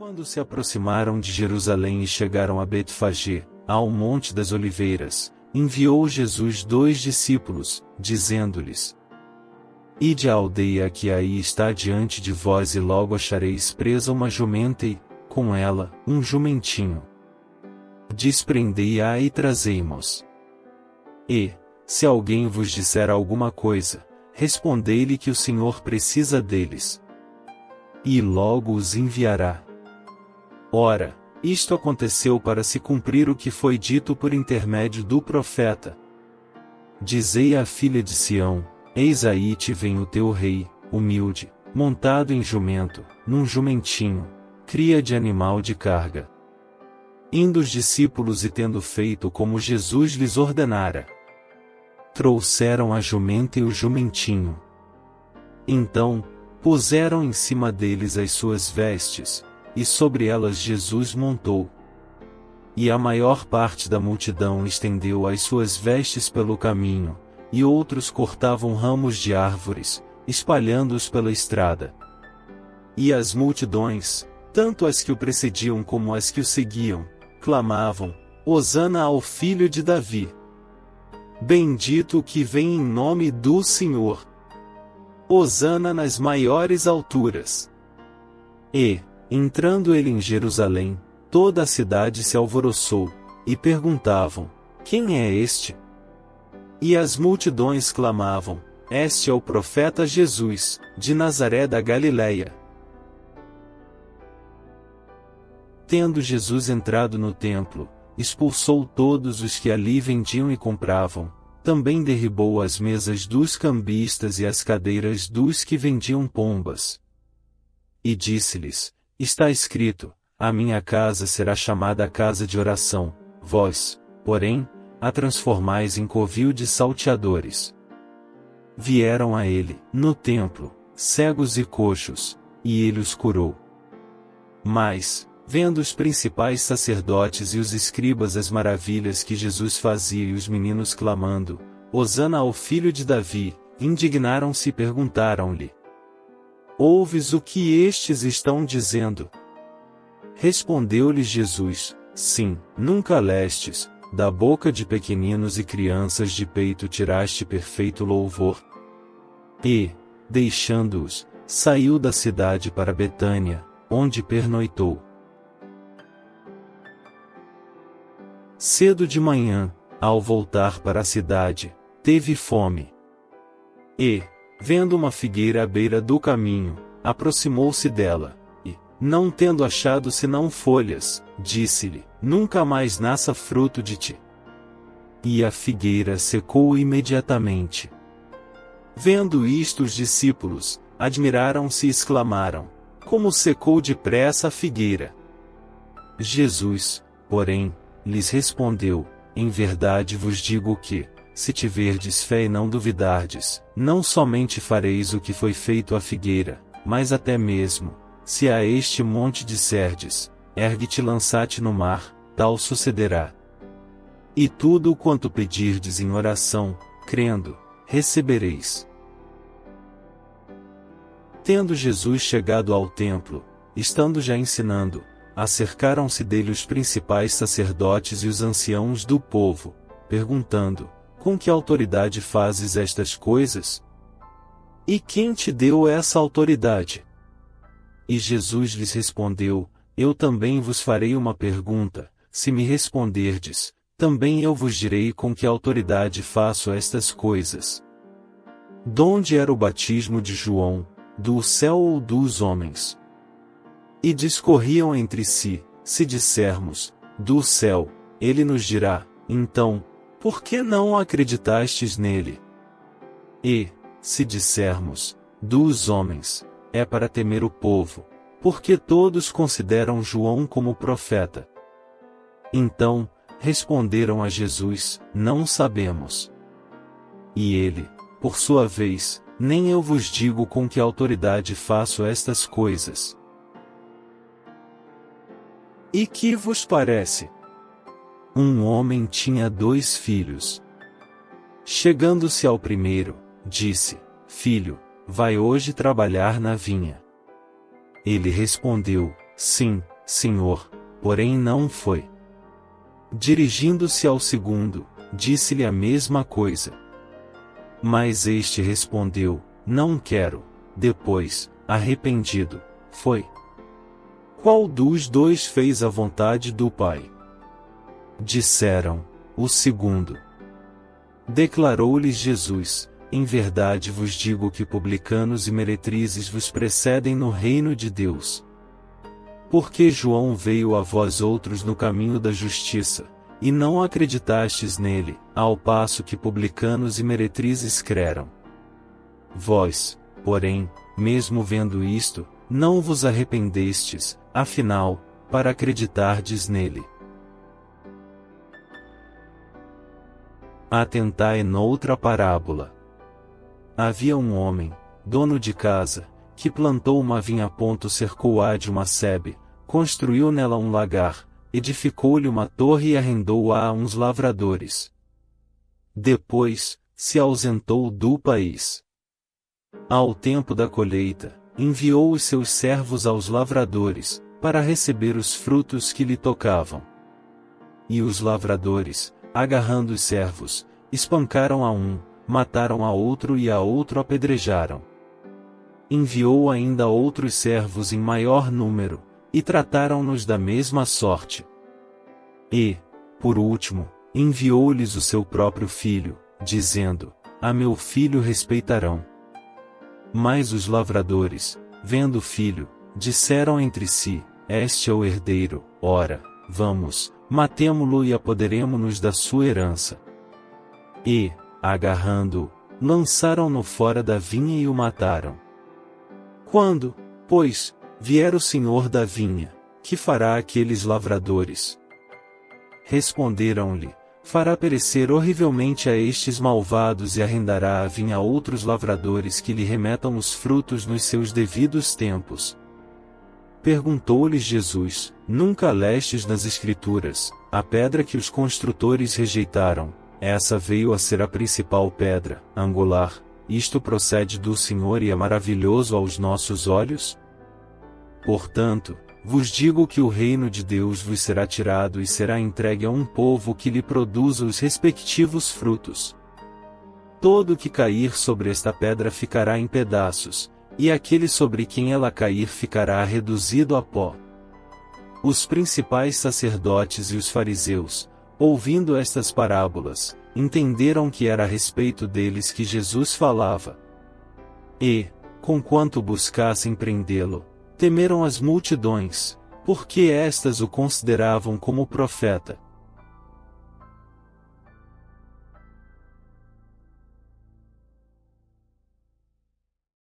Quando se aproximaram de Jerusalém e chegaram a Betfagé, ao Monte das Oliveiras, enviou Jesus 2 discípulos, dizendo-lhes: Ide à aldeia que aí está diante de vós e logo achareis presa uma jumenta e, com ela, um jumentinho. Desprendei-a e trazei-mos. E, se alguém vos disser alguma coisa, respondei-lhe que o Senhor precisa deles. E logo os enviará. Ora, isto aconteceu para se cumprir o que foi dito por intermédio do profeta. Dizei à filha de Sião: Eis aí te vem o teu rei, humilde, montado em jumento, num jumentinho, cria de animal de carga. Indo os discípulos e tendo feito como Jesus lhes ordenara, trouxeram a jumenta e o jumentinho. Então, puseram em cima deles as suas vestes, e sobre elas Jesus montou. E a maior parte da multidão estendeu as suas vestes pelo caminho, e outros cortavam ramos de árvores, espalhando-os pela estrada. E as multidões, tanto as que o precediam como as que o seguiam, clamavam: Hosana ao Filho de Davi! Bendito o que vem em nome do Senhor! Hosana nas maiores alturas! E, entrando ele em Jerusalém, toda a cidade se alvoroçou, e perguntavam: Quem é este? E as multidões clamavam: Este é o profeta Jesus, de Nazaré da Galileia. Tendo Jesus entrado no templo, expulsou todos os que ali vendiam e compravam, também derribou as mesas dos cambistas e as cadeiras dos que vendiam pombas. E disse-lhes: Está escrito: A minha casa será chamada casa de oração, vós, porém, a transformais em covil de salteadores. Vieram a ele, no templo, cegos e coxos, e ele os curou. Mas, vendo os principais sacerdotes e os escribas as maravilhas que Jesus fazia e os meninos clamando: Hosana ao Filho de Davi, indignaram-se e perguntaram-lhe: Ouves o que estes estão dizendo? Respondeu-lhes Jesus: Sim, nunca lestes, da boca de pequeninos e crianças de peito tiraste perfeito louvor. E, deixando-os, saiu da cidade para Betânia, onde pernoitou. Cedo de manhã, ao voltar para a cidade, teve fome. E, vendo uma figueira à beira do caminho, aproximou-se dela, e, não tendo achado senão folhas, disse-lhe: Nunca mais nasça fruto de ti. E a figueira secou imediatamente. Vendo isto os discípulos, admiraram-se e exclamaram: Como secou depressa a figueira! Jesus, porém, lhes respondeu: Em verdade vos digo que, se tiverdes fé e não duvidardes, não somente fareis o que foi feito à figueira, mas até mesmo, se a este monte disserdes: Ergue-te e lança-te no mar, tal sucederá. E tudo quanto pedirdes em oração, crendo, recebereis. Tendo Jesus chegado ao templo, estando já ensinando, acercaram-se dele os principais sacerdotes e os anciãos do povo, perguntando: Com que autoridade fazes estas coisas? E quem te deu essa autoridade? E Jesus lhes respondeu: Eu também vos farei uma pergunta, se me responderdes, também eu vos direi com que autoridade faço estas coisas. Donde era o batismo de João, do céu ou dos homens? E discorriam entre si: Se dissermos: Do céu, ele nos dirá: Então, por que não acreditastes nele? E, se dissermos: Dos homens, é para temer o povo, porque todos consideram João como profeta. Então, responderam a Jesus: Não sabemos. E ele, por sua vez: Nem eu vos digo com que autoridade faço estas coisas. E que vos parece? Um homem tinha 2 filhos. Chegando-se ao primeiro, disse: Filho, vai hoje trabalhar na vinha. Ele respondeu: sim, Senhor, porém não foi. Dirigindo-se ao segundo, disse-lhe a mesma coisa. Mas este respondeu, não quero. Depois, arrependido, foi. Qual dos dois fez a vontade do Pai? Disseram, o segundo. Declarou-lhes Jesus, em verdade vos digo que publicanos e meretrizes vos precedem no reino de Deus. Porque João veio a vós outros no caminho da justiça, e não acreditastes nele, ao passo que publicanos e meretrizes creram. Vós, porém, mesmo vendo isto, não vos arrependestes, afinal, para acreditardes nele. Atentai noutra parábola. Havia um homem, dono de casa, que plantou uma vinha, cercou-a de uma sebe, construiu nela um lagar, edificou-lhe uma torre e arrendou-a a uns lavradores. Depois, se ausentou do país. Ao tempo da colheita, enviou os seus servos aos lavradores, para receber os frutos que lhe tocavam. E os lavradores, agarrando os servos, espancaram a um, mataram a outro e a outro apedrejaram. Enviou ainda outros servos em maior número, e trataram-nos da mesma sorte. E, por último, enviou-lhes o seu próprio filho, dizendo, a meu filho respeitarão. Mas os lavradores, vendo o filho, disseram entre si, este é o herdeiro, ora, vamos, matemo-lo e apoderemo-nos da sua herança. E, agarrando-o, lançaram-no fora da vinha e o mataram. Quando, pois, vier o senhor da vinha, que fará aqueles lavradores? Responderam-lhe, fará perecer horrivelmente a estes malvados e arrendará a vinha a outros lavradores que lhe remetam os frutos nos seus devidos tempos. Perguntou-lhes Jesus, nunca lestes nas Escrituras, a pedra que os construtores rejeitaram, essa veio a ser a principal pedra, angular, isto procede do Senhor e é maravilhoso aos nossos olhos? Portanto, vos digo que o reino de Deus vos será tirado e será entregue a um povo que lhe produza os respectivos frutos. Todo que cair sobre esta pedra ficará em pedaços, e aquele sobre quem ela cair ficará reduzido a pó. Os principais sacerdotes e os fariseus, ouvindo estas parábolas, entenderam que era a respeito deles que Jesus falava. E, conquanto buscassem prendê-lo, temeram as multidões, porque estas o consideravam como profeta.